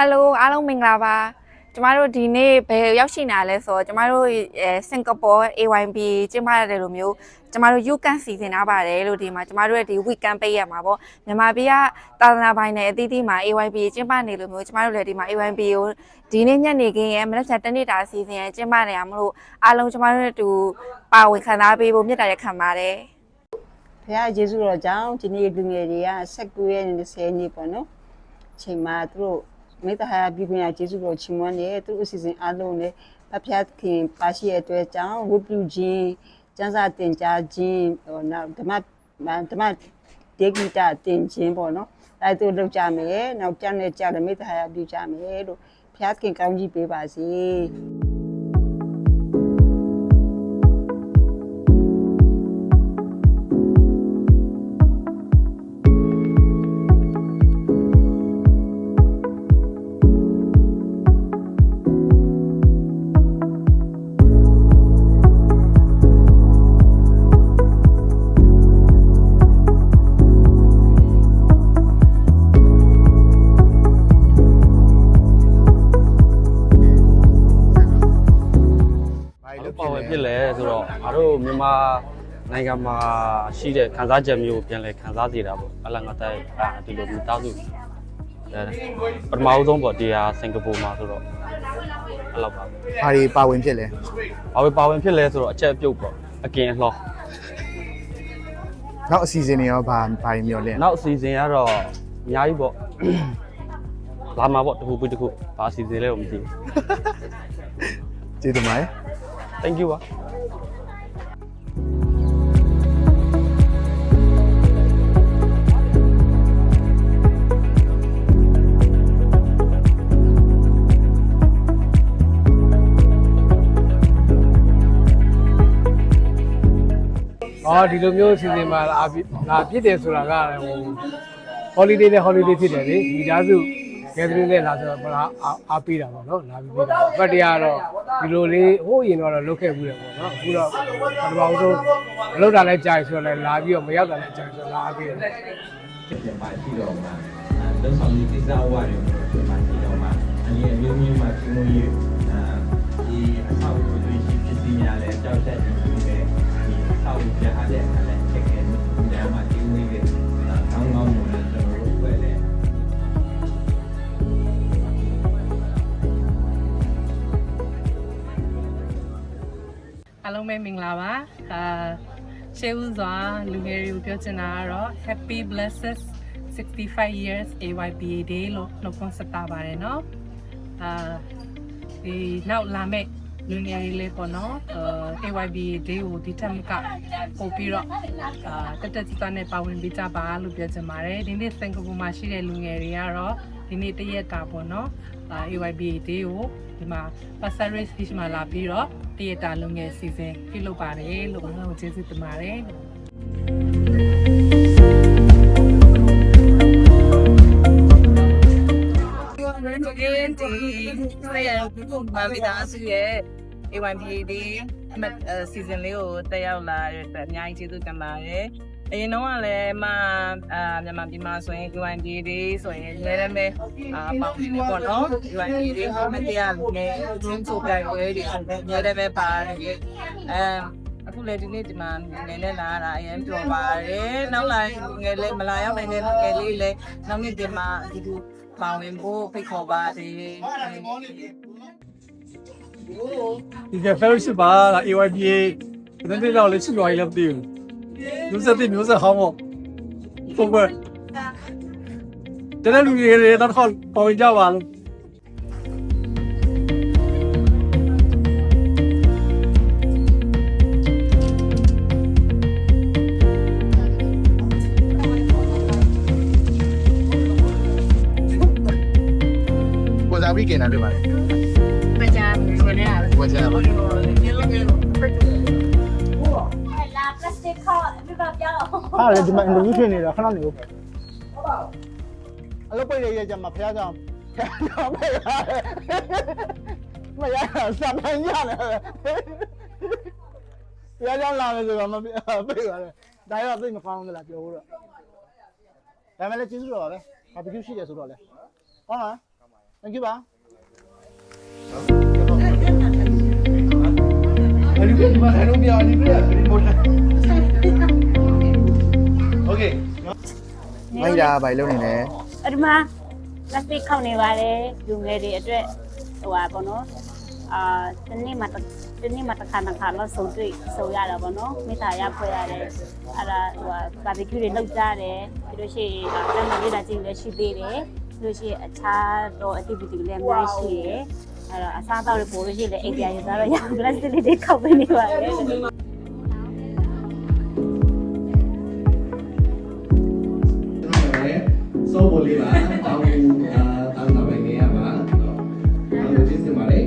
Hello အားလုံးမင်္ဂလာပါကျမတို့ဒီနေ့ဘယ်ရောက်ရှိနေလဲဆိုတော့ကျမတို့စင်ကာပူ AYB ကျင်းပရတယ်လို့မျိုးကျမတို့ UCAN စီစဉ်ထားပါတယ်လို့ဒီမှာကျမတို့ရဲ့ဒီ weekend ပေးရမှာပေါ့မြန်မာပြည်ကသာသနာပိုင်နယ်အသီးသီးမှာ AYB ကျင်းပနေလို့မျိုးကျမတို့လည်းဒီမှာ AYB ကိုဒီနေ့ညနေခင်းရဲ့မနက်ဖြန်တနေ့တာစီစဉ်ကျင်းပနေရမလို့အားလုံးကျမတို့တို့ပါဝင်ခံစားပေးဖို့မြတ်တာရက်ခံပါတယ်ဘုရားယေရှုတော်ကြောင့်ဒီနေ့လူငယ်တွေက19ရက်နေ့20ရက်နေ့ပေါ့နော်ချိန်မှာသူတို့မေတ္တာဟာပြုခွင့်ရယေရှုတော်ချီးမွမ်းတယ်သူတို့အစီအစဉ်အားလုံးနဲ့ဖဖျားခင်ပါရှိရဲ့အတွက်ကြောင့်ဝတ်ပြုခြင်းကျမ်းစာသင်ကြားခြင်းနောက်ဓမ္မဒေဂီတာသင်ခြင်းပေါ့နော်အဲသူလုပ်ကြမယ်နောက်ကျမ်းနဲ့ကြားတယ်မေတ္တာဟာပြုကြမယ်လို့ဖျားခင်ကောင်းကြီးပေးပါစေပါဝင်ဖြစ်လဲဆိုတော့ငါတို့မြန်မာနိုင်ငံမှာရှိတဲ့ခန်းစားချက်မျိုးပြန်လဲခန်းစားစေတာပေါ့အလငါတိုက်ဒီလိုမိသားစုပထမဆုံးပေါ့ဒီဟာစင်ကာပူမှာဆိုတော့အဲ့လောက်ပါဘာတွေပါဝင်ဖြစ်လဲပါဝင်ဖြစ်လဲဆိုတော့အချက်ပြုတ်ပေါ့အကင်လှောနောက်အစီအစဉ်တွေရောဘာမျှော်လင့်နောက်အစီအစဉ်ကတော့အများကြီးပေါ့လာမှာပေါ့တခုပြီးတခုဘာအစီအစဉ်လဲကိုမသိဘူးကျေးဇူးပါတယ်Thank you ပါဒီလိုမျိုးအစီအစဉ်မှာလာဖြစ်တယ်ဆိုတာကholiday နဲ့ holiday ဖြစ်တယ်လေမိသားစု gathering နဲ့လာဆိုတော့အားပေးတာပေါ့နော်လာပြီးပေးတာဘတ်တရားတော့ဒီလိုလေးဟိုးရင်တော့လုပ်ခဲ့ဘူးတယ်ပေါ့နော်အခုတော့ပထမဆုံးမလုပ်တာလည်းကြာပြီဆိုတော့လည်းလာပြီးတော့မရောက်တာလည်းကြာပြီဆိုတော့လာအားပေးတယ်ပြန်ပါရှိတော့မှာလုံဆောင်ရေးကိစ္စအဝါတွေပြန်ပါရှိတော့မှာအရင်အမျိုးမျိုးမှာကျင်းလို့ရဒီအဆောက်အဦတွေရှိဖြစ်စီများလဲကြောက်ချက်နေတယ်ဒီအဆောက်အဦပြထားတဲ့အခါလဲချက်ခဲနေတယ်မှာကျင်းနေတယ်ကောင်းကောင်းလို့လည်းကျွန်တော်တို့ပဲလေအားလုံးပဲမင်္ဂလာပါရှေးဦးစွာလူငယ်တွေကိုပြောချင်တာကတော့ Happy Blessed 65 years AYBA Day လို့နှုတ်ခွန်းဆက်တာပါတယ်เนาะဒီနောက်လာမယ့်လူငယ်တွေလေးပေါ့နော်AYBA Day ကိုဒီထက်မကပို့ပြီးတော့တက်ကြွနဲ့ပါဝင်ပေးကြပါလို့ပြောချင်ပါတယ်ဒီနေ့စင်ကာပူမှာရှိတဲ့လူငယ်တွေကတော့ဒီနေ့တရက်တာပေါ့နော်AYBA Day ကိုဒီမှာ Passaris Beach မှာလာပြီးတော့တရက်တာလူငယ်စီစဉ်ပြုလုပ်ပါတယ်လို့အားလုံးကျေးဇူးတင်ပါတယ်AYBA season လေးကိုတက်ရောက်လာတဲ့အတွက်အများကြီးကျေးဇူးတင်ပါတယ်အရင်တော့လည်းမြန်မာပြည်မှာဆိုရင် AYBA Day ဆိုရင်လည်းပဲပေါင်းနေပေါ့နော် AYBA Day ကိုမတရားနဲ့ကျင်းဆိုပြရွယ်တွေဆိုလည်းလည်းပဲပါတယ်အခုလည်းဒီနေ့ဒီမှာငယ်နဲ့လာတာအရင်ပြောပါတယ်နောက်လာငယ်လေးမလာရောက်နိုင်တဲ့ငယ်လေးလည်းနောက်နေ့ဒီမှာဒီလိုပါဝင်ဖို့ဖိတ်ခေါ်ပါတယ်ဒီက fellowship ပါ AYBA တနေ့တော့လေးချစ်ရွာကြီးလည်းမသိဘူးမျိုးဆက်တစ်မျိုးဆက်ဟောင်းပေါ့ပုံပဲတနေ့လူကြီးတွေတော့ပေါ်ဝင်ကြပါလို့ကိုစားပြီးกินတာတွေ့ပါတယ်ပကြမ်းဆိုနေရတယ်ကိုစားပါ လာ plastic ခေါ်ပြပါပြောင်းဟာလေဒီမှာ interview ဖြစ်နေတာခဏနေဦးအလုပ်ပိတ်ရကြမှာဖះကြောင်ပိတ်ရတယ်မရစမ်းမရနဲ့ဖះကြောင်လာမယ်ဆိုတော့မပိတ်ရတယ်ဒါရောသိမကောင်းဘူးလားပြောလို့ဒါမှလည်းကျေးဇူးတော်ပါပဲဘာဖြစ်ရှိတယ်ဆိုတော့လေဟုတ်လား thank you ပါ okay မိုက်တာဘာလို့နေလဲ အဒီမှာ plastic ခောက်နေပါတယ်လူငယ်တွေအတွက်ဟိုပါပေါ့နော်တနေ့မှတစ်ခါတော့စုံတွေ့စုံရတာပေါ့နော်မိသားရဖွဲ့ရတယ်အဲ့ဒါဟိုဘာဘီကျူတွေလုပ်ကြတယ်ပြီးလို့ရှိရင်တမ်းမလေးတာချင်းလည်းရှိသေးတယ်ပြီးလို့ရှိရင်အခြားတော့ activity လည်းအများကြီးရှိတယ်အဲ့တော့အစားအသောက်တွေပို့လို့ရှိရင်လည်းအိမ်ပြန်ရသားတော့ရ plastic လေးတွေခောက်ပေးနေပါတယ် စောပေါ်လေးပါတောင်းတောင်းလာပဲနေရပါတော့အဲ့လိုကြည့်စပါလေ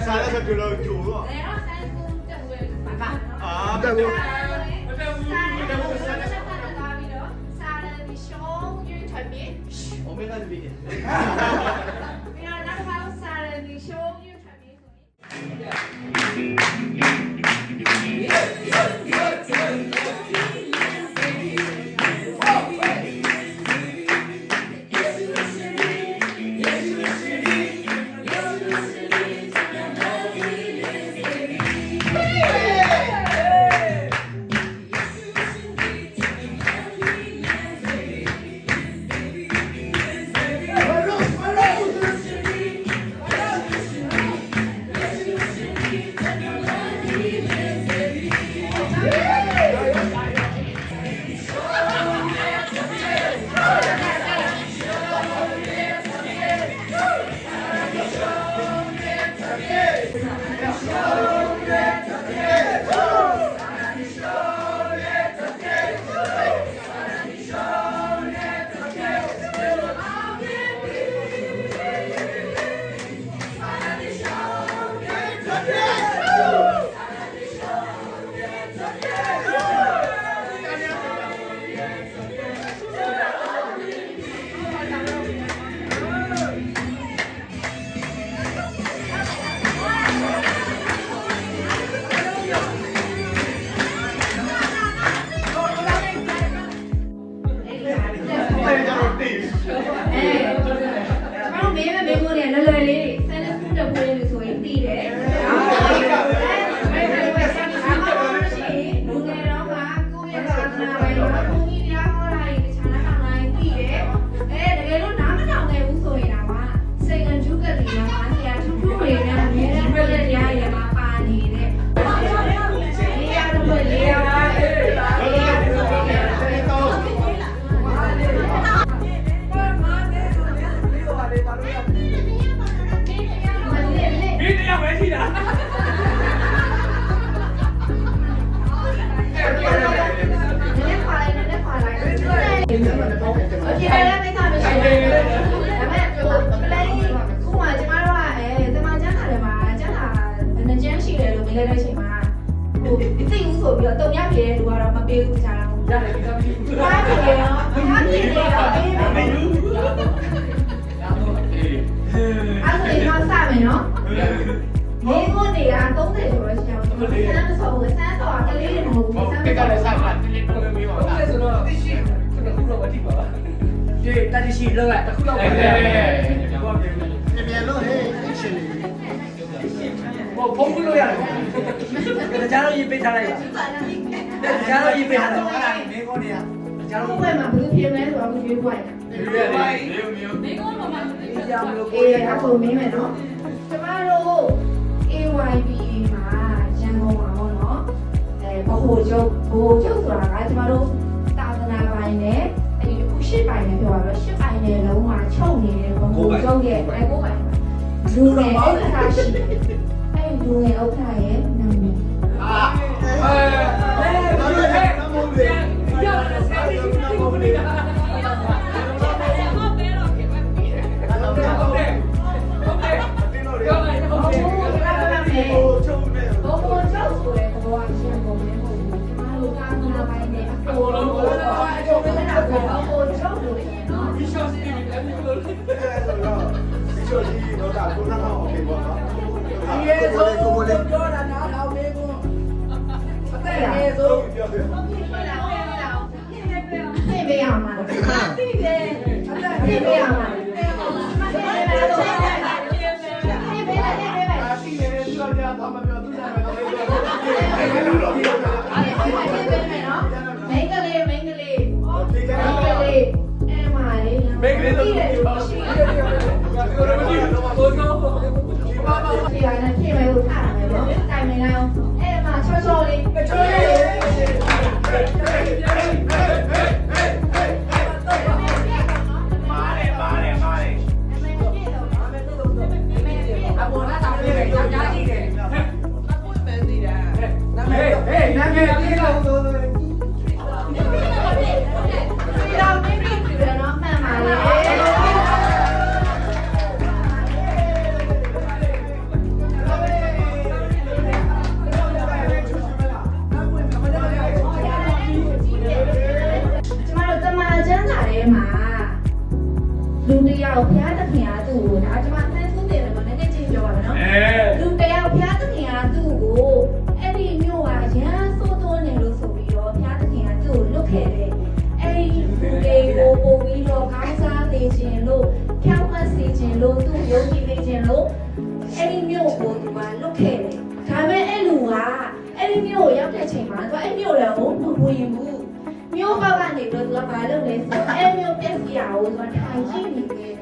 စားရတဲ့ပြောလို့ကျိုးတော့တက်ဘူး我没看这边。Okay, I like it. I'm sure. Play. Come on, tomorrow. The man just had a man. Just had. And the gem she did. We let her see man. Oh, it's a use of your don't have here. You are a baby child. Actually, not seven, no. Mấy con này ăn tốn thì rồi sao? Sáng sổ, sáng sổ cái lý này một cái cái này sao mà? Cái số đó tí xí, cái khu vực ởที่บ่Chị ta đi xí luôn ạ, ta khu vực. Em luôn hết, xí. Bộ phong luôn ạ. Cái giá nó gì bên thằng này? Cái giá nó gì bên thằng này? Cái này mấy con này à? Không phải mà cứ phiên đấy rồi cứ phiên quậy. Mấy con mà ê, aku mấy mày nó. Tomorrow AYBA မှာရန်ကုန်မှာပေါ့နော်ဗဟိုချုပ်ဆိုတာကကျမတို့တာသနာပိုင်းနဲ့အခု၈ပိုင်းနဲ့ပြောရတော့၈ပိုင်းနဲ့လုံးဝချုပ်နေတဲ့ဗဟိုချုပ်ရဲ့9ပိုင်းလူငယ်ဥက္ကဋ္ဌရှိအဲ့လူငယ်ဥက္ကဋ္ဌရဲ့နာမည်လူတယောက်ဖျားသခင်အားသူ့ကိုဒါကျွန်မဆန်းစုတယ်လို့နည်းနည်းချင်းပြောပါမယ်နော်လူတယောက်ဖျားသခင်အားသူ့ကိုအဲ့ဒီမျိုးကရမ်းစိုးသွန်းနေလို့ဆိုပြီးတော့ဖျားသခင်အားသူ့ကိုလွတ်ခဲ့တယ်အဲ့ဒီလူတွေကိုပို့ပြီးတော့ကောင်းစားနေခြင်းလို့ဖြောင်းမှတ်စေခြင်းလို့သူ့ယုံကြည်နေခြင်းလို့အဲ့ဒီမျိုးကိုသူကလွတ်ခဲ့တယ်ဒါပေမဲ့အဲ့လူကအဲ့ဒီမျိုးကိုရောက်တဲ့ချိန်မှာသူအဲ့မျိုးလည်းမဝင်ဘူးမျိုးပေါက်ကနေပြီးတော့ဘာလုပ်လဲဆိုတော့အဲ့မျိုးပြက်စီရအောင်ဆိုတော့ထိုင်ကြည့်နေတယ်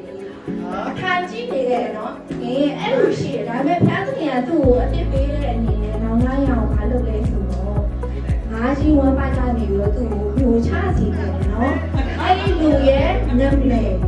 ထိုင်ကြည့်နေတယ်နော်အဲ့လိုရှိတယ်ဒါပေမဲ့ဖျားသခင်ကသူ့ကိုအပြစ်ပေးတဲ့အနေနဲ့နောင်လာရအောင်ဘာလုပ်လဲဆိုတော့ငါးကြီးဝမ်းပိုက်ကနေပြီးတော့သူ့ကိုပြိုချစီတယ်နော်အဲ့ဒီလူရဲ့နံပါတ်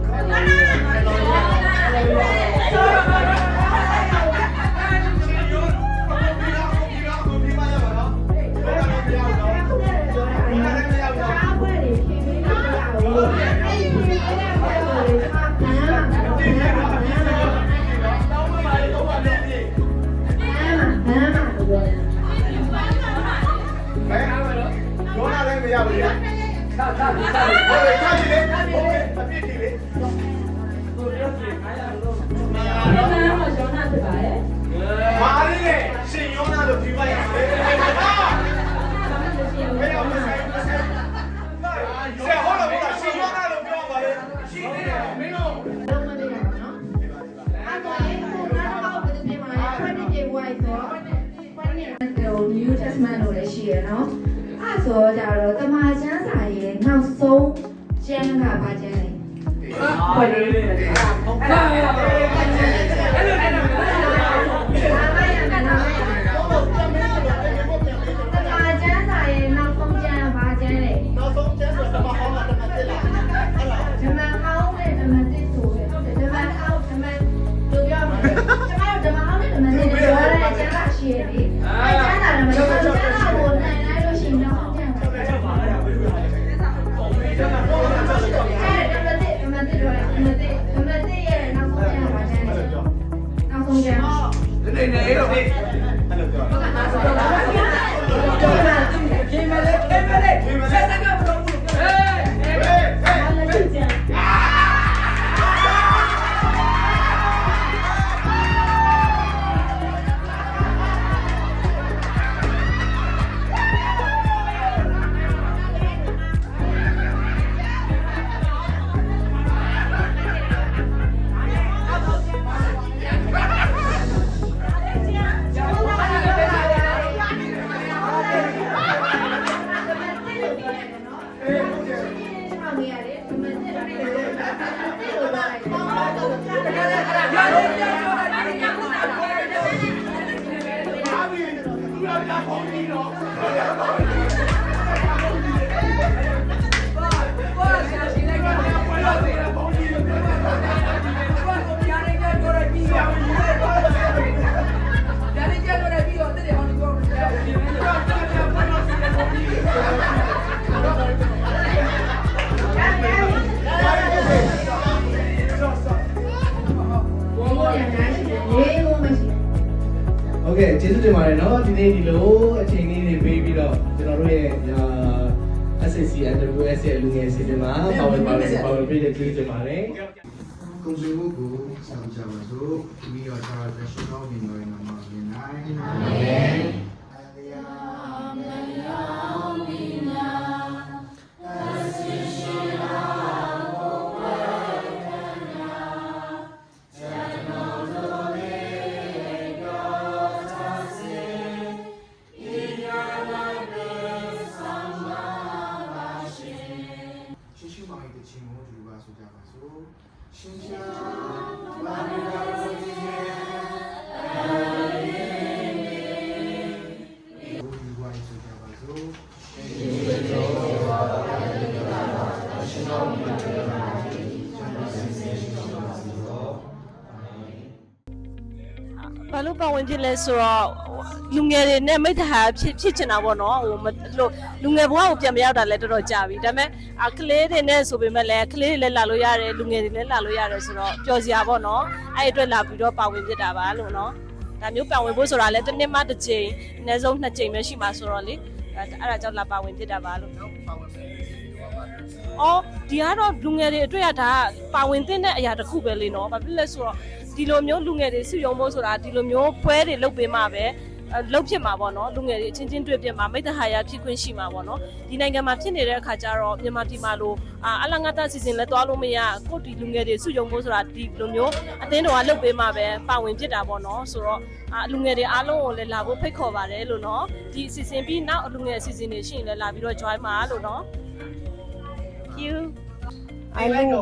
New Testament လို့လည်းရှိရနော်အဲ့ဆိုကြတော့တမန်ကျမ်းစာရဲ့နောက်ဆုံးကျမ်းကဘာကျမ်းလဲဟုတ်တယ်အဲ့လိုကျမ်းစာရဲ့နောက်ဆုံးကျမ်းဘာကျမ်းလဲနောက်ဆုံးကျမ်းဆိုတော့ဟောမှာတမန်တက်လာဓမ္မဟောင်းနဲ့ဓမ္မတက်ဆိုတယ်ဓမ္မဟောင်းဓမ္မလိုပြောမှာကျမတို့ဓမ္မဟောင်းနဲ့ဓမ္မတက်ပြောရတဲ့ကျမ်းစာရှိရည်အဲ့ကျမ်းစာနဲ့မတော်ကျမ်းစာကိုနိုင်လိုက်လို့ရှိရင်တော့ကျမ်းစာ တင်နေလို့အဲ့လိုပြောပြေးမလဲဆက်စကားမလုပ်ဘူးဟေးโอเคကျေးဇူးတင်ပါတယ်เนาะဒီနေ့ဒီလိုအချိန်လေးတွေပေးပြီးတော့ကျွန်တော်တို့ရဲ့SSC NWS ရဲ့လူငယ်စီစဉ်မှာပါဝင်ပေးတဲ့ကျေးဇူးတင်ပါတယ် ကုန်စည်မှုကိုဆောင်ကြပါစို့မိရောသာတရှိတော်ဒီလိုနာမမြင်နိုင်အာမဘာလို့ပါဝင်ဖြစ်လဲဆိုတော့လူငယ်တွေနဲ့မိတ္တဟာဖြစ်ချင်တာပေါ့နော်ဟိုလို့လူငယ်ဘဝကိုပြန်မရောက်တာလည်းတော်တော်ကြာပြီဒါပေမဲ့ကလေးတွေနဲ့ဆိုပေမဲ့လည်းကလေးတွေလည်းလာလို့ရတယ်လူငယ်တွေလည်းလာလို့ရတယ်ဆိုတော့ပျော်စရာပေါ့နော်အဲ့အတွက်လာပြီးတော့ပါဝင်ဖြစ်တာပါလို့နော်ဒါမျိုးပါဝင်ဖို့ဆိုတာလည်းတစ်နှစ်မှတစ်ကြိမ်အနည်းဆုံး2ကြိမ်ပဲရှိမှာဆိုတော့လေအဲ့ဒါကြောင့်လာပါဝင်ဖြစ်တာပါလို့အော်ဒီကတော့လူငယ်တွေအတွက်ရဒါပါဝင်တဲ့အရာတစ်ခုပဲလေနော်ဘာဖြစ်လဲဆိုတော့ဒီလိုမျိုးလူငယ်တွေစုရုံဖို့ဆိုတာဒီလိုမျိုးပွဲတွေလုပ်ပေးမှပဲလုပ်ဖြစ်မှာပေါ့နော်လူငယ်တွေအချင်းချင်းတွေ့ပြမှာမိတ္တဟာရဖြစ်ခွင့်ရှိမှာပေါ့နော်ဒီနိုင်ငံမှာဖြစ်နေတဲ့အခါကျတော့မြန်မာပြည်မှာလို့အလငါတစီစဉ်လဲသွားလို့မရကိုဒီလူငယ်တွေစုရုံဖို့ဆိုတာဒီလိုမျိုးအသင်းတော်ကလုပ်ပေးမှပဲပါဝင်ဖြစ်တာပေါ့နော်ဆိုတော့လူငယ်တွေအားလုံးကိုလည်းလာဖို့ဖိတ်ခေါ်ပါတယ်လို့နော်ဒီအစီအစဉ်ပြီးနောက်လူငယ်အစီအစဉ်တွေရှိရင်လည်းလာပြီးတော့ join ပါလို့နော် thank you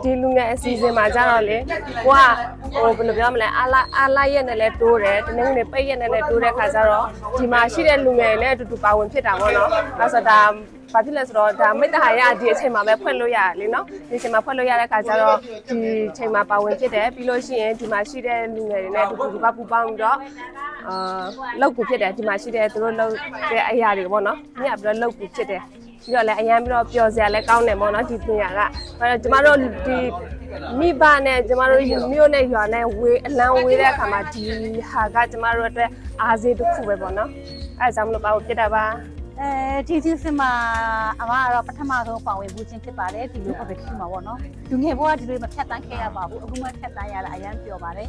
ဒီလူငယ်အစီအစဉ်မှာကြတော့လေကိုကဟိုဘယ်လိုပြောမလဲအားလာရက်နဲ့လည်းတိုးတယ်တနေ့နေ့ပိတ်ရက်နဲ့လည်းတိုးတဲ့ခါကျတော့ဒီမှာရှိတဲ့လူငယ်တွေလည်းအတူတူပါဝင်ဖြစ်တာပေါ့နော်အဲဆိုဒါဘာဖြစ်လဲဆိုတော့ဒါမိတ္တဟာရဒီအချိန်မှာပဲဖွင့်လို့ရတယ်လေနော်ဒီအချိန်မှာဖွင့်လို့ရတဲ့ခါကျတော့ဒီအချိန်မှာပါဝင်ဖြစ်တယ်ပြီးလို့ရှိရင်ဒီမှာရှိတဲ့လူငယ်တွေနဲ့အတူတူပူပေါင်းပြီးတော့လောက်ကူဖြစ်တယ်ဒီမှာရှိတဲ့သူတို့လောက်တဲ့အရာတွေပေါ့နော်ညပြီးတော့လောက်ကူဖြစ်တယ်ပြီးတော့လည်းအရင်ပြီးတော့ပျော်စရာလည်းကောင်းတယ်ပေါ့နော်ဒီပညာကအဲတော့ကျမတို့ဒီမိဘနဲ့ကျမတို့မြို့နဲ့ရွာနဲ့ဝေးအလံဝေးတဲ့အခါမှာဒီဟာကကျမတို့အတွက်အားစေးတစ်ခုပဲပေါ့နော်အဲဒါကြောင့်မလို့ပါဖို့ဖြစ်တာပါဒီစီစဉ်မှာအမကတော့ပထမဆုံးပါဝင်မှုချင်းဖြစ်ပါတယ်ဒီလိုပဲရှိမှာပေါ့နော်လူငယ်ဘဝဒီလိုမဖြတ်တန်းခဲ့ရပါဘူးအခုမှဖြတ်တန်းရတာအရန်ပျော်ပါတယ်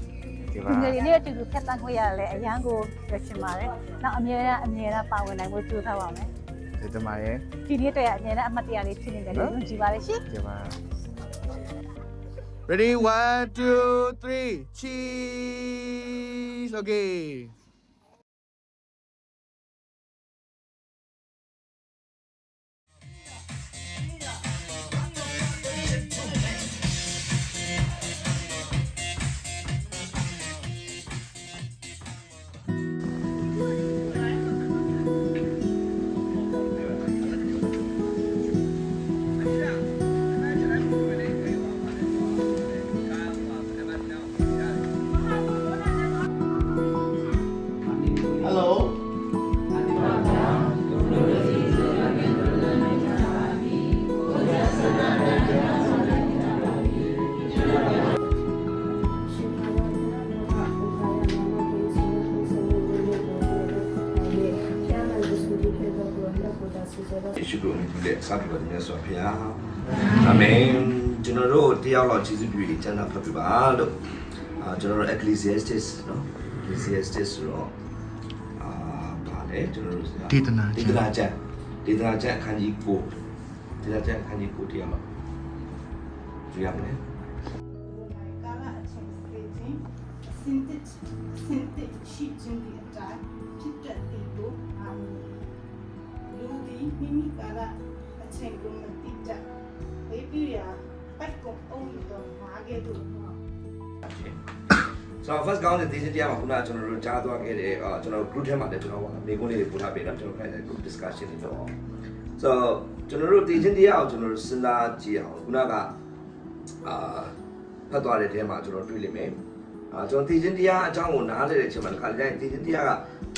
လူငယ်တွေနဲ့အတူတူဖြတ်တန်းခွင့်ရတယ်အရန်ကိုရရှိပါတယ်နောက်အမြဲတမ်းပါဝင်နိုင်ဖို့ကြိုးစားပါမယ်ဒီမှာရဲ့ဒီနေ့တည်းအမြဲတမ်းအမှတ်တရလေးဖြစ်နေတယ်လို့ယုံကြည်ပါတယ်ရှင်ဒီမှာ Ready 1 2 3 cheese okay စားပြပါတယ်မြတ်စွာဘုရားအာမင်ကျွန်တော်တို့တရားတော်ကျေးဇူးပြုကျမ်းစာဖတ်ပြပါလို့ကျွန်တော်တို့ Ecclesiastes နော် Ecclesiastes ဆိုတော့ဗာလဲကျွန်တော်တို့ဒေသနာကျမ်းအခန်းကြီး9ဒေသနာကျမ်းအခန်းကြီး9တရားမှာကြည့်ရမယ်ကာလအချိန်စေခြင်းစင်တစ်ရှိခြင်းဒီအတိုင်းဖြစ်တတ်သည်ကိုအာမင်လူဒီမိမိကာလအချိန်ကိုမတိတတ်ဘေးပြရာပိုက်ကုန်အောင်တော့မာခဲ့တော့ So first ကောင်းတဲ့ဒီတရားမှာခုနကျွန်တော်တို့ကြားသွားခဲ့တယ်ကျွန်တော် group ထဲမှာလည်းကျွန်တော်မိကုန်းလေးတွေပို့ထားပေးတော့ကျွန်တော်ခိုင်းတဲ့ group discussion တွေတော့ So ကျွန်တော်တို့ဒီချင်းတရားကိုကျွန်တော်တို့စဉ်းစားကြည့်အောင်ခုနကဖတ်သွားတဲ့ထဲမှာကျွန်တော်တွေ့လိမ့်မယ်ကျွန်တော်ဒီချင်းတရားအကြောင်းကိုနားလည်တဲ့အချိန်မှာတစ်ခါတည်းဒီချင်းတရားက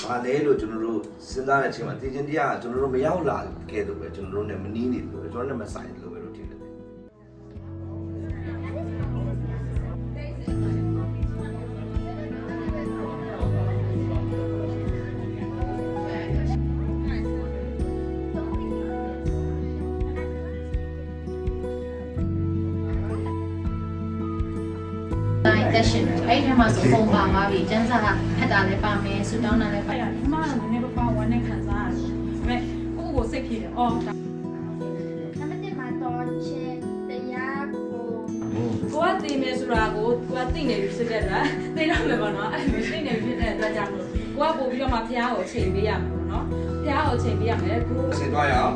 ဘာလဲလို့ကျွန်တော်တို့စဉ်းစားတဲ့အချိန်မှာဒီချင်းတရားကကျွန်တော်တို့မရောက်လာခဲ့တော့ပဲကျွန်တော်တို့နဲ့မနီးနေလို့ကျွန်တော်နဲ့မဆိုင်လို့ပဲလို့ထင်တယ်တက်ရှင်အဲ့ဒီမှာဆိုပုံပါသွားပြီကျန်းစာကဖတ်တာလည်းပါမယ်ဆူတောင်းတာလည်းပါရတယ်ဒီမှာကနည်းနည်းပါဝမ်းနဲ့ခံစားရတယ်ဒါပေမဲ့ကိုစိတ်ဖြစ်တယ်အော်နံပါတ်1မှာတော့ချက်တရားကိုကသိမယ်ဆိုတာကိုသိနေပြီဖြစ်တဲ့အတွက်သိတော့မယ်ပေါ့နော်အဲ့လိုသိနေပြီဖြစ်တဲ့အတွက်ကြောင့်မို့ကိုကပို့ပြီးတော့မှဖះကိုချိန်ပေးရမှာပေါ့နော်ဖះကိုချိန်ပေးရမယ်ကိုဆင်သွားရအောင်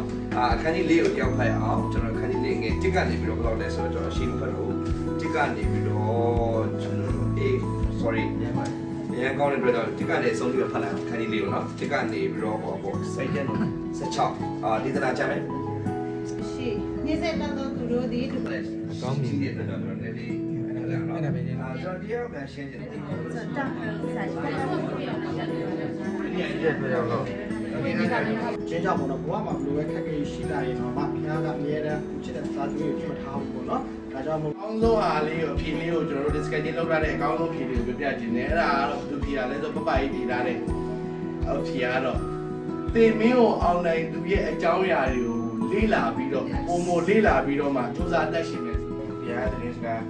အခန်းကြီး၄ကိုကြောက်ဖတ်ရအောင်ကျွန်တော်အခန်းကြီး၄ငယ်တစ်ကနေပြီးတော့ဘယ်လောက်လဲဆိုတော့ကျွန်တော်ရှင်းမဖတ်လို့တစ်ကနေပြီးတော့ကျွန်တော်sorry ရန်ကောင်းတဲ့အတွက်တော့တစ်ကနေဆုံးပြီးတော့ဖတ်လိုက်ခန်းကြီးလေးကိုနော်တစ်ကနေပြီးတော့ပေါ့စိတ်ကျန်း16ဒီသနာချမ်းမယ်ရှိနေစေတတ်သောသူတို့သည်ဒီကောင်းမြင်တဲ့အတွက်တော့လည်းဒီအဲ့ဒါပဲကျွန်တော်တရားပြန်ရှင်းခြင်းဒီစတာစာရှိတယ်ကျင်းကြပေါ့နော်ဘဝမှာဘယ်လိုပဲခက်ခဲရှိလာရင်တော့မဖျားကအမြဲတမ်းချစ်တဲ့သားသမီးကိုဖြစ်ထားဖို့ပေါ့နော်ဒါကြောင့်မို့အကောင်းဆုံးဟာလေးကိုအဖြေလေးကိုကျွန်တော်တို့ discussion လုပ်ရတဲ့အကောင်းဆုံးဖြေလေးကိုပြပြခြင်းနဲ့အဲ့ဒါကတော့ဘယ်သူဖြေရလဲဆိုပပကြီးဖြေထားတဲ့အော်ဖြေရတော့တင်မင်းကိုအောင်နိုင်သူရဲ့အကြောင်းအရာတွေကိုလေ့လာပြီးတော့ပုံမလေ့လာပြီးတော့မှစူးစမ်းတတ်ရှင်နေဆိုဘုရားတဲ့စကား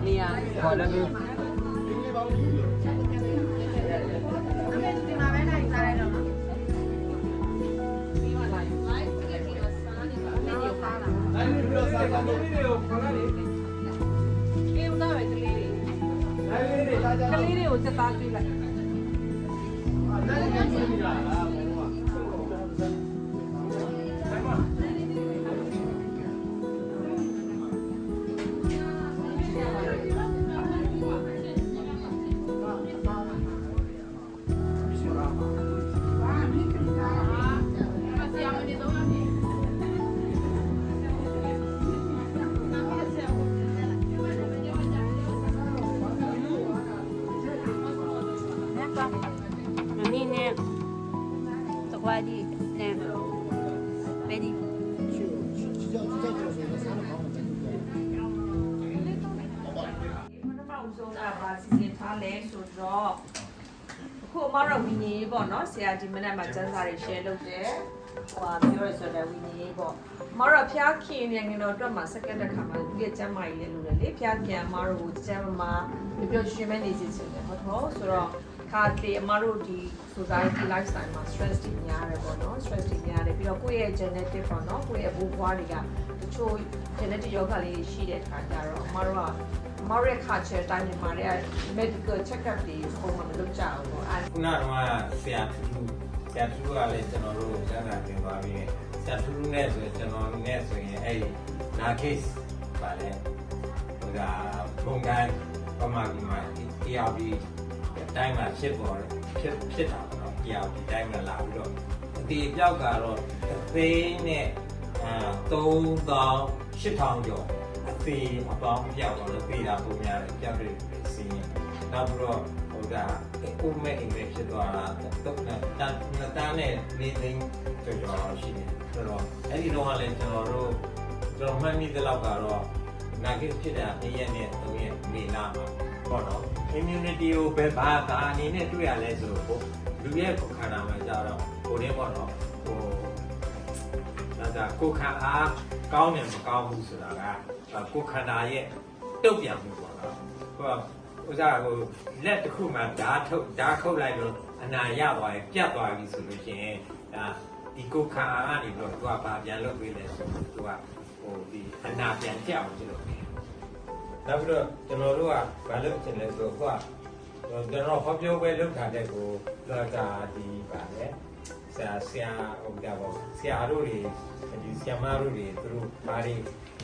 နေရာခေါ်တယ်မျိုးကလေးတွေကိုစက်သားကျွေးလိုက်ခုအမရဝီနေပေါ့နော်ဆရာဒီမနေ့မှာစမ်းစာတွေ share လုပ်တယ်ဟိုပြောရဆိုတဲ့ဝီနေပေါ့မရဖျားခင်နေငင်တော့အတွက်မှာစက္ကန့်တစ်ခါမှာဒီကျမ်းမာကြီးလေးလို့လေဖျားခင်အမရကိုကျမ်းမာပြောရှင်မနေစီချင်တယ်ဟုတ်တော့ဆိုတော့ခါတေအမတို့ဒီ society lifestyle မှာ stress တွေများတယ်ပေါ့နော် stress တွေများတယ်ပြီးတော့ကိုယ့်ရဲ့ genetic ပေါ့နော်ကိုယ့်ရဲ့ဘိုးဘွားတွေကတချို့ genetic ယောဂလေးရှိတဲ့အခါကျတော့အမတို့ကမရခါချယ်တိုင်းမှာလည်း medical check up တွေပုံမှန်မလုပ်ကြဘူးပေါ့အဲ့ခုနကတော့ဆရာထူးကလည်းကျွန်တော်တို့ကျန်းမာတင်ပါပြီဆရာထူးနဲ့ဆိုရင်ကျွန်တော်နဲ့ဆိုရင်အဲ့နာ case ပါလေဟိုကဘုံကန်ပမာဒီမှာ TRB တိုင်းမှာဖြစ်ပေါ်ဖြစ်တာပေါ့နော် TRB တိုင်းမှာလာပြီးတော့ တေပြောက်ကတော့အသိနဲ့3,800ကျော်အသေးအပေါင်းပြောက်တော့လေသေးတာပုံများတယ်ပြောက်တယ်စီးရင်နောက်ပြီးတော့ဟိုကဥမဲ့အိမ်ပဲဖြစ်သွားတာတော့တန်းနဲ့နေသိန်းကျော်ရှိတယ်ဆိုတော့အဲ့ဒီတော့ကလည်းကျွန်တော်မှတ်မိတဲ့လောက်ကတော့နာဂစ်ဖြစ်တာ2ရက်နဲ့3ရက်မေလမှာပေါ့နော် immunity ကိုဘယ်ဘာအနေနဲ့တွေ့ရလဲဆိုတော့လူရဲ့ခန္ဓာမှာကြတော့ဟိုနေပေါ့နော်ဟိုဒါကိုခန္ဓာကောင်းတယ်မကောင်းဘူးဆိုတာကကိုခန္ဓာရဲ့တုတ်ပြန်မှုပေါ့နော်ဟိုဥစားဟိုလက်တစ်ခုမှဓာတ်ခုတ်လိုက်လို့အနာရသွားရင်ပြတ်သွားပြီဆိုလို့ရှိရင်ဒါဒီကိုခန္ဓာကနေပြီးတော့သူကဘာပြန်လုပ်ပေးလဲဆိုတော့သူကဟိုဒီအနာပြန်ကြောက်ကြလို့နောက်ပြီးတော့ကျွန်တော်တို့ကဘာလုပ်ချင်လဲဆိုတော့ကျွန်တော်ဟောပြောပွဲလုပ်ထားတဲ့ကိုဒါဒီပါလေဆရာဟိုဒါပေါ့ဆရာတို့တွေဒီဆရာမတို့တွေသူတို့ဘာတွေ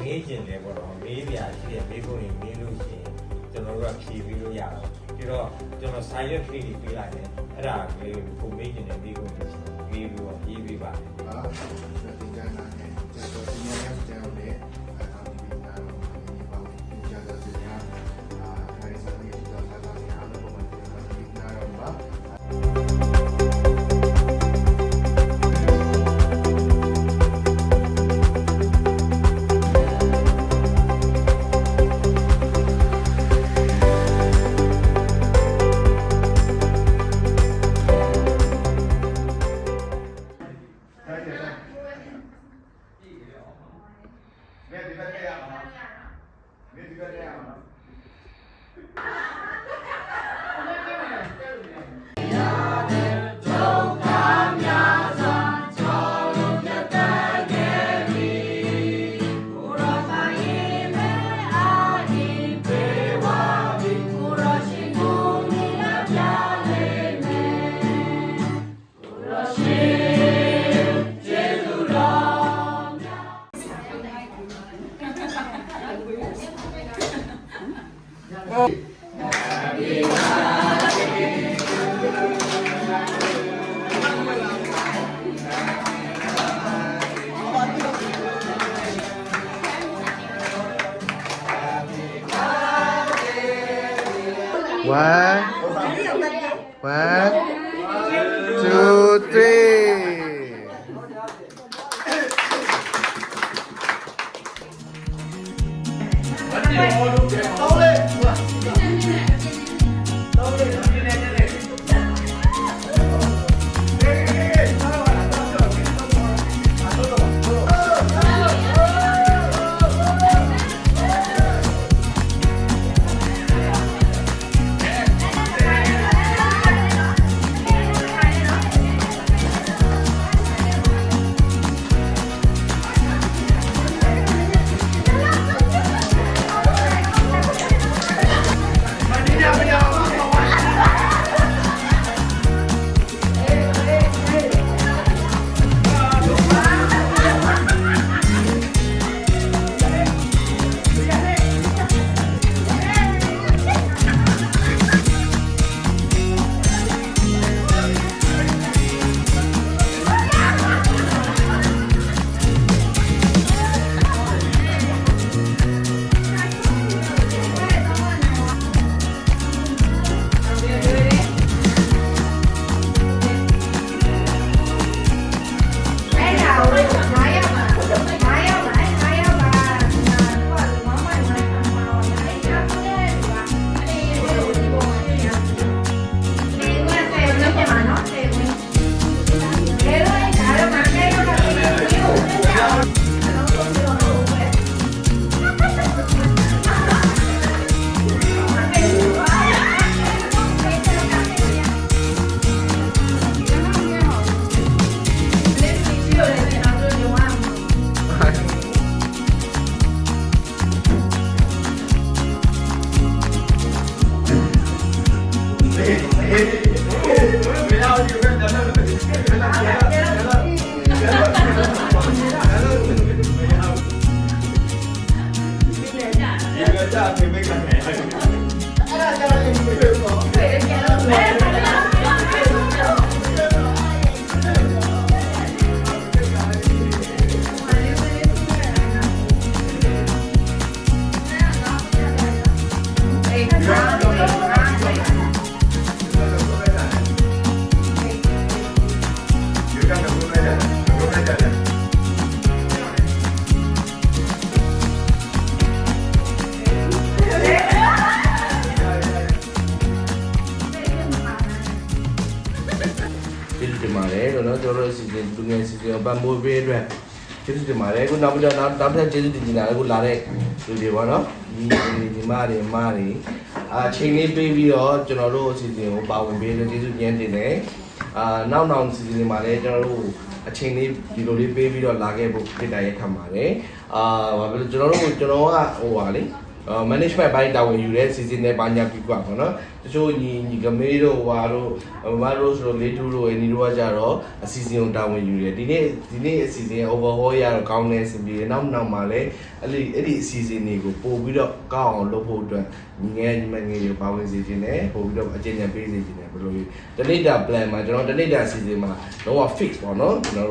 မေးကျင်လဲပေါ့နော်မေးပြရှိတယ်မေးဖို့နေမေးလို့ရှိရင်ကျွန်တော်တို့ကဖြေပြီးလို့ရတော့ပြီးတော့ကျွန်တော်စာရွက်ဖြေပြီးပေးလိုက်တယ်အဲ့ဒါလေးကိုမေးကျင်တယ်မေးဖို့နေပြီးတော့ရေးပေးပါဒီကနေ့ကျွန်တော်ဒီနေ့ကျွန်တော်လည်းအခါဒီနာတော့ဒီပါဝင်ကြတဲ့စရာခိုင်စားနေတော့ဆက်လာနေအားလုံးပုံမှန်ဒီနာတော့ပါ လူငယ်စီစဉ်ပံ့ပိုးပေးအတွက်ကျေးဇူးတင်ပါတယ်ခုနောက်ပြီးတော့နောက်ထပ်ကျေးဇူးတင်နေတာလည်းခုလာတဲ့လူတွေပေါ့နော်ဒီမတွေအမတွေချိန်လေးပေးပြီးတော့ကျွန်တော်တို့အစီအစဉ်ကိုပါဝင်ပေးလို့ကျေးဇူးပြန်တင်တယ်နောက်စီစဉ်မှာလည်းကျွန်တော်တို့အချိန်လေးဒီလိုလေးပေးပြီးတော့လာခဲ့ဖို့ဖြစ်တိုင်းရခံပါတယ်ဘာဖြစ်လို့ကျွန်တော်ကဟိုပါလေmanagement ဘိုင်းတာဝန်ယူတဲ့ season နဲ့ဘာညာပြကွာပေါ့နော်တချို့ညီကမေးတို့ဟွာတို့မမတို့ဆိုလေးတူတို့ညီတို့ကကြတော့အစီအစဉ်ကိုတာဝန်ယူတယ်ဒီနေ့အစီအစဉ် overhaul ရတော့ကောင်းတဲ့အစီအစဉ်နောက်မှာလည်းအဲ့ဒီအစီအစဉ်တွေကိုပို့ပြီးတော့ကောင်းအောင်လုပ်ဖို့အတွက်ညီငယ်တွေပါဝင်စေခြင်းနဲ့ပို့ပြီးတော့အကျဉ်းချပေးစေခြင်းနဲ့ဘယ်လိုတနေ့တာ plan မှာကျွန်တော်တနေ့တာအစီအစဉ်မှာတော့ fix ပေါ့နော်ကျွန်တော်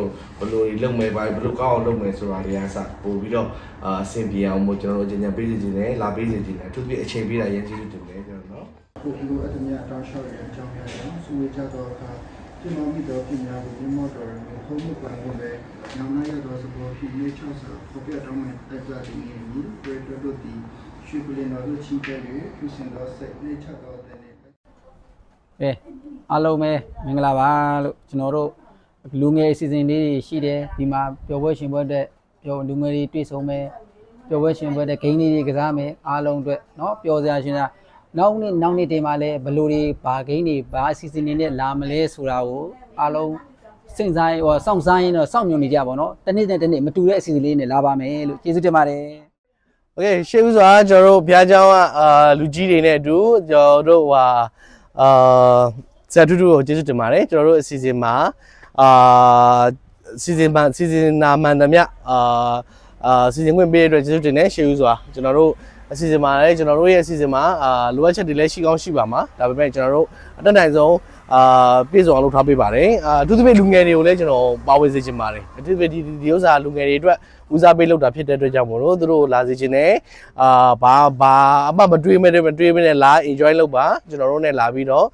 တို့ဘယ်လိုလုပ်မယ်ဘယ်လိုကောင်းအောင်လုပ်မယ်ဆိုတာတွေအစပို့ပြီးတော့အဆင်ပြေအောင်မို့ကျွန်တော်တို့အကျဉ်းပေးစေခြင်းနဲ့လာပေးစေခြင်းနဲ့အထူးသဖြင့်အချိန်ပေးတာရန်ကျေးဇူးတင်တယ်ကျွန်တော်နော်ကိုဒီလိုအတမရတောင်းလျှောက်ရတဲ့အကြောင်းအရာကြောင့်ဆွေးနွေးကြတော့အခါဒီမောင်မိတော်ပြင်များကိုမြတ်တော်ရယ်ဟုံးမှုပန်လို့လည်းနောင်နာရတော်စပေါ်ဖြစ်နေချောဆာပေါ်ပြတောင်းမဲ့တိုက်စားနေနေပြီပရတိုတို့ဒီရွှေပလင်တော်တို့ချင်းတဲ့၍ပြုစင်တော်စိတ်နေချတော်တဲ့နေအားလုံးပဲမင်္ဂလာပါလို့ကျွန်တော်တို့လူငယ်အစီအစဉ်လေးရှိတယ်ဒီမှာပျော်ပွဲရှင်ပွဲတဲ့လူငယ်တွေတွေ့ဆုံမယ်ပျော်ပွဲရှင်ပွဲတဲ့ဂိမ်းလေးတွေကစားမယ်အားလုံးအတွက်เนาะပျော်စရာရှင်တာနောက်နေ့တင်မှာလဲဘယ်လိုတွေဘာဂိမ်းတွေဘာအစီအစဉ်တွေနဲ့လာမလဲဆိုတာကိုအားလုံးစိတ်ဆိုင်စောင့်စားရင်းတော့စောင့်မျှော်နေကြပါတော့တနေ့နဲ့တနေ့မတူတဲ့အစီအစဉ်လေးနဲ့လာပါမယ်လို့ကျေးဇူးတင်ပါတယ်โอเคရှေ့ဦးစွာကျွန်တော်တို့ဘုရားကျောင်းကလူကြီးတွေနဲ့အတူကျွန်တော်တို့ဆရာတူကိုကျေးဇူးတင်ပါတယ်ကျွန်တော်တို့အစီအစဉ်မှာစီစဉ်နာမှန်သမျှစီစဉ်ခွင့်ပေးတဲ့အတွက်ကျေးဇူးတင်တယ်ရှေ့ဦးစွာကျွန်တော်တို့အစီအစဉ်မှာလည်းကျွန်တော်တို့ရဲ့အစီအစဉ်မှာလိုအပ်ချက်တွေလည်းရှိကောင်းရှိပါမှာဒါပေမဲ့ကျွန်တော်တို့အတက်နိုင်ဆုံးပြည့်စုံအောင်လုပ်ထားပေးပါတယ်အထူးသဖြင့်လူငယ်တွေကိုလည်းကျွန်တော်ပါဝင်စေချင်ပါတယ်အထူးသဖြင့်ဒီဥစ္စာလူငယ်တွေအတွက်ဦးစားပေးလုပ်တာဖြစ်တဲ့အတွက်ကြောင့်မို့လို့သူတို့လာစေချင်တယ်ဘာအမှမတွေးမဲ့နဲ့လာ enjoy လုပ်ပါကျွန်တော်တို့နဲ့လာပြီးတော့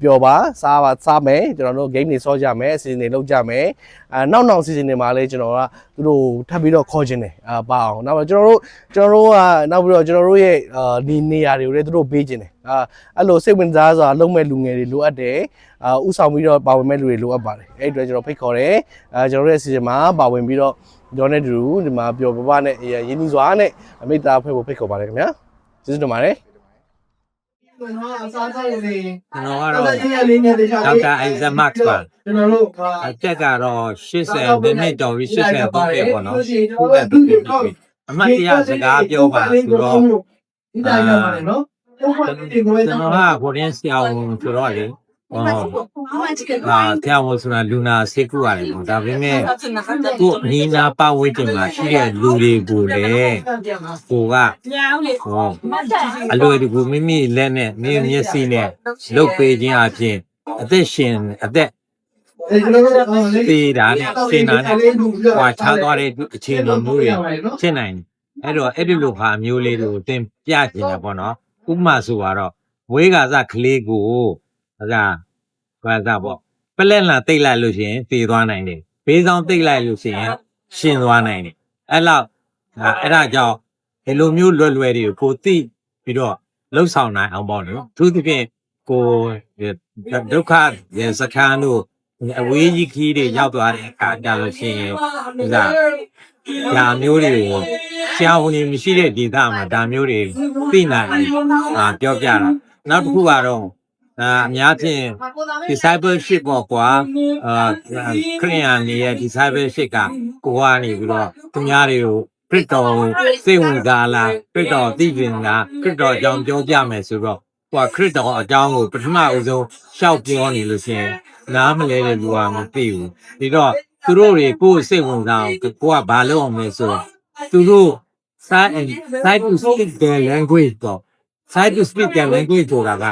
ပျော်ပါစားမယ်ကျွန်တော်တို့ game တွေဆော့ကြမယ်အစီအစဉ်တွေလုပ်ကြမယ်နောက်စီစဉ်တွေမှာလည်းကျွန်တော်ကသူတို့ထပ်ပြီးတော့ခေါ်ခြင်းတယ်ပါအောင်နောက်ကျွန်တော်တို့ကနောက်ပြီးတော့ကျွန်တော်တို့ရဲ့နေရာတွေကိုလည်းသူတို့ပေးခြင်းတယ်အဲ့လိုစိတ်ဝင်စားစွာလုပ်မဲ့လူငယ်တွေလိုအပ်တယ်ဥဆောင်ပြီးတော့ပါဝင်မဲ့လူတွေလိုအပ်ပါတယ်အဲ့အတွက်ကျွန်တော်ဖိတ်ခေါ်တယ်ကျွန်တော်တို့ရဲ့အစီအစဉ်မှာပါဝင်ပြီးတော့ကျွန်တော်နဲ့တူဒီမှာပျော်ပပနဲ့ရင်းနှီးစွာနဲ့အမိသားဖွဲ့ဖို့ဖိတ်ခေါ်ပါတယ်ခင်ဗျာကျေးဇူးတင်ပါတယ်ကျွန်တော်ကတော့ဒေါက်တာအိုင်ဇမတ်ပါကျွန်တော်တို့အတက်ကတော့80မိနစ်တော်ပြီး80ပေါ့ပေါ့နော်အမှတ်တရစကားပြောပါဆိုတော့ဒီတိုင်းရပါတယ်နော်ကျွန်တော်ကဘော်ဒင်းဆရာဝန်ဆိုတော့လေတရားဝင်ဆိုတာလူနာဆေးကုရတယ်ပေါ့ဒါပေမဲ့ကိုနီးနာပတ်ဝန်းကျင်မှာရှိတဲ့လူတွေကိုလည်းကိုကအလွယ်တကူမိမိလက်နဲ့မျက်စိနဲ့လုတ်ပေးခြင်းအပြင်အသက်ရှင်အသက်သေးတာနဲ့ရှင်းတာနဲ့ဟွာချားသွားတဲ့အခြေအနေမျိုးတွေရှင်းနိုင်တယ်အဲ့တော့အဲ့ဒီလိုဟာမျိုးလေးတွေကိုသင်ပြချင်တယ်ပေါ့နော်ဥပမာဆိုတော့ဝေးကစားကလေးကိုပေါ့ပလက်လာတိတ်လိုက်လို့ရှိရင်သေသွားနိုင်တယ်ဘေးဆောင်တိတ်လိုက်လို့ရှိရင်ရှင်းသွားနိုင်တယ်အဲ့ဒါကြောင့်ဒီလိုမျိုးလွယ်တွေကိုသိပြီးတော့လှုပ်ဆောင်နိုင်အောင်ပေါ့နော်သူသဖြင့်ကိုဒုက္ခစခန်းတို့အဝေးကြီးခီးတွေရောက်သွားတဲ့အခါကျလို့ရှိရင်ဒါမျိုးတွေကိုဆရာဝန်တွေမရှိတဲ့ဒေသမှာဒါမျိုးတွေသိနိုင်ပြောပြတာနောက်တစ်ခုကတော့အများဖြင့် discipleship ပေါ့ကွာခရိယာန်ရဲ့ discipleship ကကိုကနေပြီးတော့သူများတွေကိုခရစ်တော်စိတ်ဝင်စားလားခရစ်တော်သိကျင်လားခရစ်တော်အကြောင်းပြောပြမယ်ဆိုတော့ကိုကခရစ်တော်အကြောင်းကိုပထမအဦးဆုံးရှောက်ပြောနေလို့ရှိရင်နားမလဲတဲ့လူကမသိဘူးဒီတော့သူတို့တွေကိုစိတ်ဝင်စားအောင်ကိုကဘာလုပ်အောင်လဲဆိုတော့သူတို့ side to speak their language ပေါ့ side to speak their language ဆိုတာက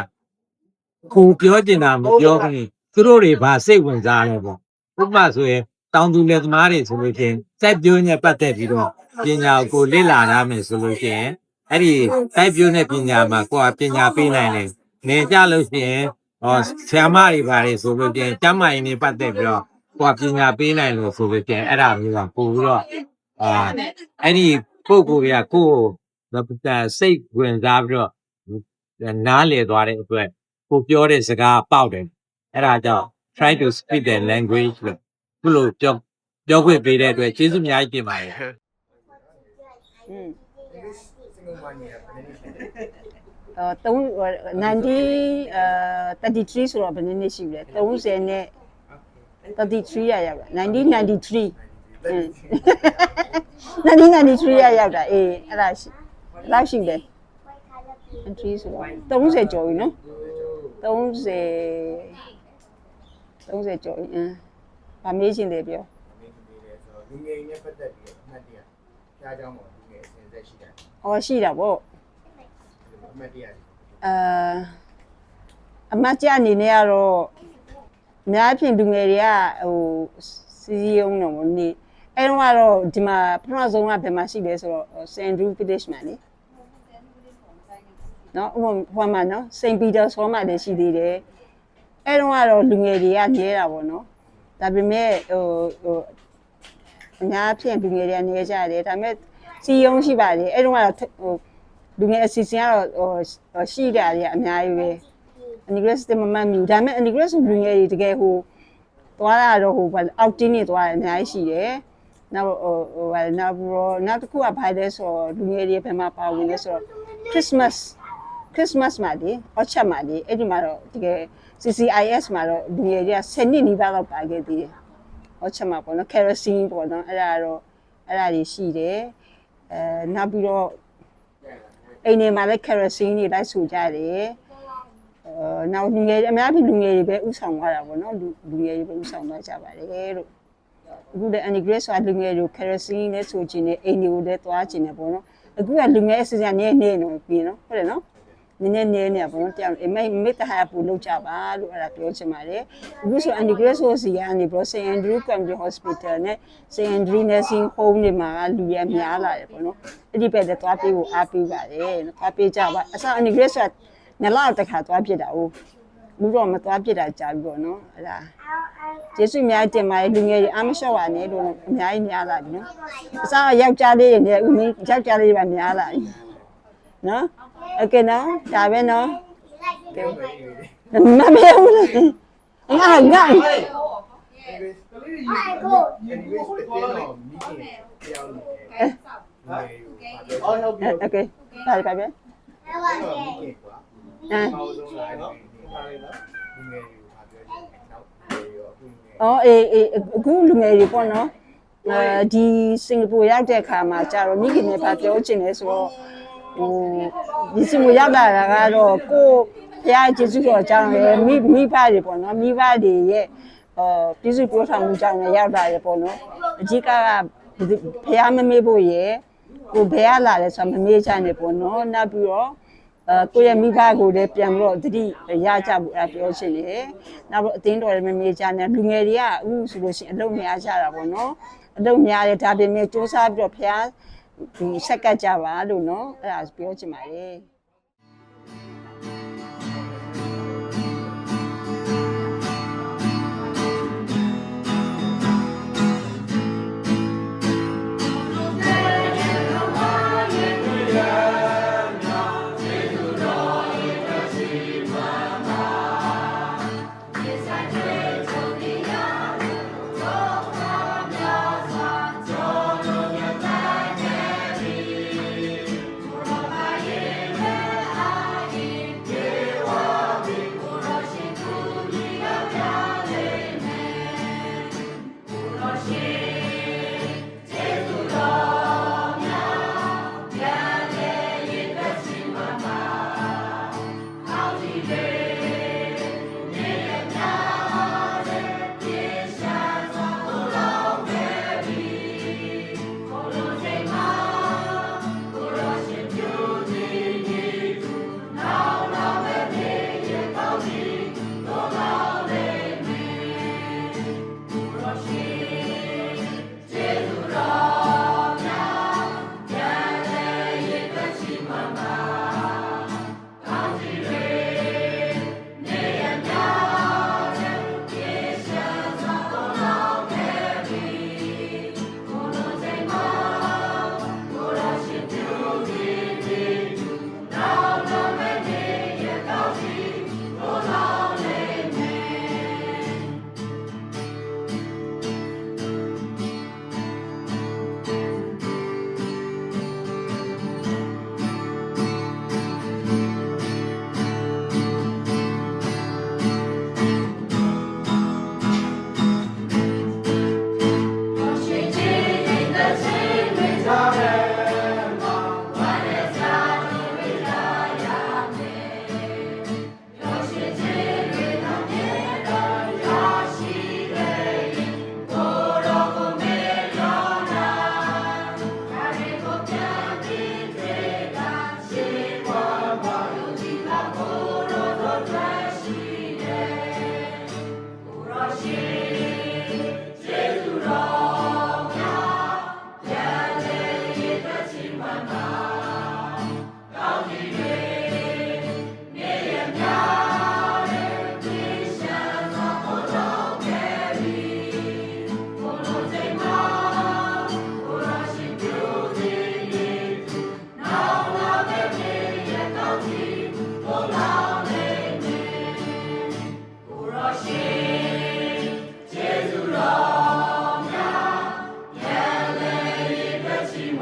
ကိုပြောချင်တာမပြောဘူးသူတို့တွေဘာစိတ်ဝင်စားလဲပေါ့ဥပမာဆိုရင်တောင်သူလယ်သမားတွေဆိုလို့ရှိရင်စိုက်ပျိုးနဲ့ပတ်သက်ပြီးတော့ပညာကိုလေ့လာရမယ်ဆိုလို့ရှိရင်အဲ့ဒီစိုက်ပျိုးနဲ့ပညာမှာကိုကပညာပေးနိုင်တယ်နေကြလို့ရှိရင်ဆရာမတွေဘာတွေဆိုလို့ရှိရင်ကျမ်းမာရေးနဲ့ပတ်သက်ပြီးတော့ကိုကပညာပေးနိုင်လို့ဆိုလို့ရှိရင်အဲ့ဒါမျိုးကပို့ပြီးတော့အဲ့ဒီပုဂ္ဂိုလ်ကကိုယ်စိတ်ဝင်စားပြီးတော့နားလည်သွားတဲ့အတွက်ကိုပြောတဲ့စကားပေါက်တယ်အဲ့ဒါကြောင့် try to speak the language လို့ ခုလိုပြောခွင့်ပေးတဲ့အတွက်ကျေးဇူးအများကြီးတင်ပါတယ် 33ဆိုတော့ဘယ်နည်းနည်းရှိလဲ30နဲ့33ရရောက်တာ1993 1993ရရောက်တာအေးအဲ့ဒါရှိလောက်ရှိတယ်33ဆိုတော့30ကျော်ပြီနော်30ကျော်ပြီဗာမေးရှင်တယ်ပြော လူငယ်နဲ့ပတ်သက်ပြီးအမှတ်တရဖျားเจ้าမှာလူငယ်အစဉ်ဆက်ရှိတယ် ဟောရှိတာပေါ့ အမှတ်တရ အမတ်ကြအနေနဲ့ကတော့အများအပြားလူငယ်တွေကဟိုစီစီအောင်တော့နေအဲ့တော့ကတော့ဒီမှာပထမဆုံးကဘယ်မှာရှိလဲဆိုတော့ Sandru Village မှာလေနော်ဟိုမှာနော် St. Peter ဆောမှာလည်းရှိသေးတယ်အဲ့တော့ကတော့လူငယ်တွေကနေတာပေါ့နော်ဒါပေမဲ့ဟိုအများအပြားလူငယ်တွေကနေကြတယ်ဒါပေမဲ့စီယုံရှိပါတယ်အဲ့တော့ကတော့ဟိုလူငယ်အစီအစဉ်ကတော့ဟိုရှိတာတွေအများကြီးပဲအနီဂရက်စ်တမမမီဒါပေမဲ့အနီဂရက်စ်လူငယ်တွေတကယ်ဟိုသွားတာတော့ဟိုအောက်တင်းနေသွားတယ်အများကြီးရှိတယ်နောက်နောက်တစ်ခုကဘာလဲဆိုတော့လူငယ်တွေဘယ်မှာပါဝင်လဲဆိုတော့ Christmas မှာဒီ Orchard မှာဒီအဲ့ဒီမှာတော့တကယ် CCIS မှာတော့လူငယ်တွေက10နှစ်နီးပါးလောက်ပါခဲ့သေးတယ် Orchard မှာပေါ့နော် kerosene ပေါ့နော်အဲ့ဒါတွေရှိတယ်နောက်ပြီးတော့အိမ်ထဲမှာလည်း kerosene တွေလိုက်ဆူကြတယ်နောက်လူငယ်အများကြီးလူငယ်တွေပဲဥဆောင်သွားတာပေါ့နော်လူငယ်တွေပဲဥဆောင်သွားကြပါတယ်လို့အခုလည်း Anigres ဆိုတာလူငယ်တွေ kerosene နဲ့ဆိုချင်တယ်အိမ်တွေကိုလည်းသွားချင်တယ်ပေါ့နော်အခုကလူငယ်အစီအစဉ်နေနော်ပြီးနော်ဟုတ်တယ်နော်နည်းနည်းနေပေါ့နော်တရားမိတ္တဟာပူလောက်ကြပါလို့အဲ့ဒါပြောချင်ပါတယ်အခုဆို Anigres ဆိုစီကနေပြီး St. Andrew Community Hospital နဲ့ St. Andrew Nursing Home တွေမှာလူရများလာတယ်ပေါ့နော်အဲ့ဒီဘက်သွားပေးဖို့အားပေးပါတယ်သွားပေးကြပါအစ Anigres ဆိုတာနလောက်တစ်ခါသွားပြစ်တာ哦ဘူးတော့မသွားပြစ်တာကြာပြီပေါ့နော်အဲ့ဒါကျေးဇူးအများကြီးတင်ပါတယ်လူငယ်တွေအားမလျှော့ပါနဲ့လို့အများကြီးများလာပြီနော်အစယောက်ျားလေးတွေနဲ့ဦးမင်းယောက်ျားလေးတွေပါများလာပြီနော်โอเคနော်ဒါပဲနော်မမေဘူးငါโငါอเคဒါပဲပဲအခုလူငယ်တွေပေါ့နော်ဒီစင်ကာပူရောက်တဲ့အခါမှာကြာတော့မိခင်နဲ့ဗာပြောချင်တယ်ဆိုတော့ဟိုဒီစင်ကာပူရောက်လာတာကတော့ကိုဘုရားကျေးဇူးတော်ကြောင့်လေမိဘတွေပေါ့နော်မိဘတွေရဲ့ကျေးဇူးပြောထားမှုကြောင့်လည်းရောက်လာရပေါ့နော်အကြီးကဘုရားမမေ့ဖို့ရယ်ကိုဘယ်ရလာလဲဆိုတော့မမေ့ချနဲ့ပေါ့နော်နောက်ပြီးတော့ကိုယ့်ရဲ့မိဘကိုလည်းပြန်ပြီးတော့တတိရကြဖို့အဲ့ပြောချင်တယ်နောက်ပြီးအတင်းတော်လည်းမမေ့ချနဲ့လူငယ်တွေကအခုဆိုလို့ရှိရင်အလုပ်များကြတာပေါ့နော်အလုပ်များတယ်ဒါပေမဲ့စူးစမ်းပြီးတော့ဖျားဒီဆက်ကပ်ကြပါလို့နော်အဲ့ဒါပြောချင်ပါတယ်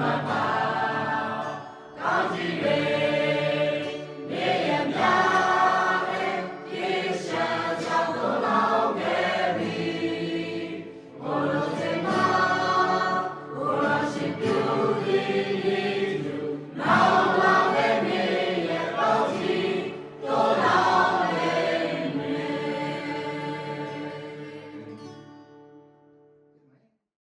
မှာပါ